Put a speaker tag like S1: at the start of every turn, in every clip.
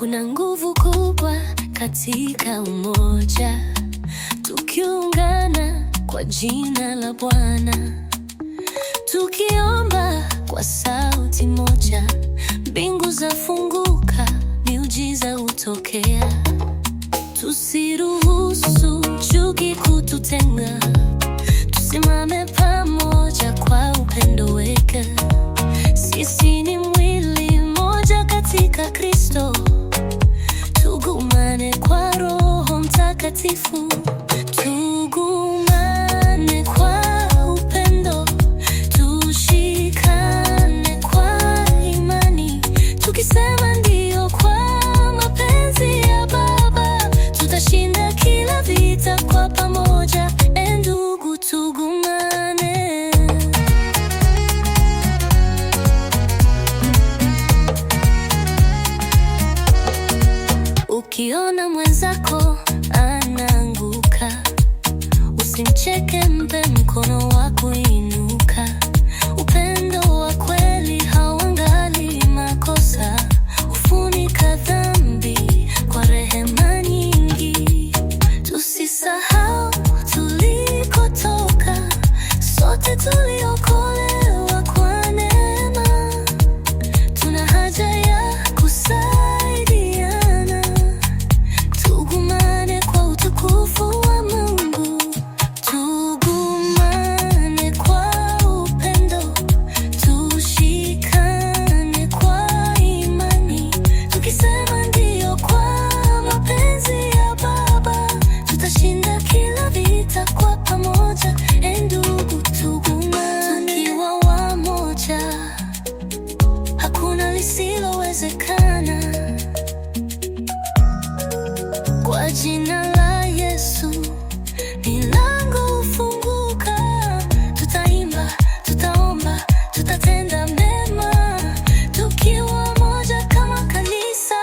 S1: Kuna nguvu kubwa katika umoja, tukiungana kwa jina la Bwana, tukiomba kwa sauti moja, mbingu zafunguka, miujiza hutokea. Tusiruhusu chuki kututenga, tusimame pamoja kwa upendo wake. Sisi ni mwili mmoja katika Kristo, tugumane kwa Roho Mtakatifu. Tugumane kwa upendo, tushikane kwa imani, tukisema ndio kwa mapenzi ya Baba, tutashinda kila vita kwa pamoja. Ndugu, tugumane. Ukiona mwenzako anaanguka, usimcheke, mpe mkono wa kuinuka. Upendo wa kweli hauangalii makosa, hufunika dhambi kwa rehema nyingi. Tusisahau tulikotoka, sote tuliokolewa kwa neema. Tuna haja ya kusaidiana, tugumane kwa utukufu wa Mungu. Tugumane kwa upendo, tushikane kwa imani, tukisema ndio kwa mapenzi ya Baba, tutashinda kila vita kwa pamoja. Ndugu, tugumane. Tukiwa wamoja, hakuna lisilowezekana. Kwa jina la Yesu milango hufunguka, tutaimba, tutaomba, tutatenda mema, tukiwa moja kama kanisa.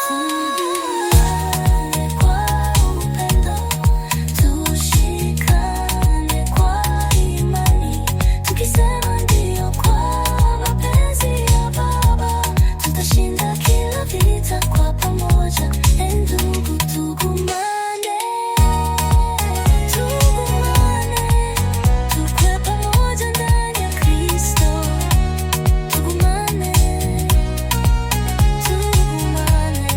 S1: Tugumane kwa upendo, tushikane kwa imani, tukisema ndio kwa mapenzi ya Baba, tutashinda kila vita kwa pamoja. Ndugu, tugumane, tugumane, tukue pamoja ndani ya Kristo. Tugumane, tugumane,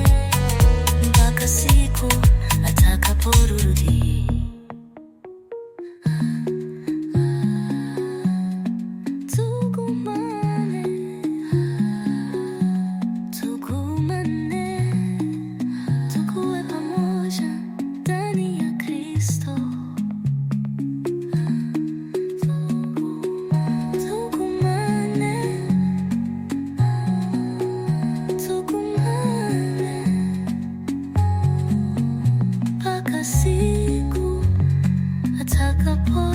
S1: mpaka siku atakaporudi. Tugumane, tugumane, tukue pamoja ndani ya Kristo. Tugumane, tugumane, mpaka siku atakapo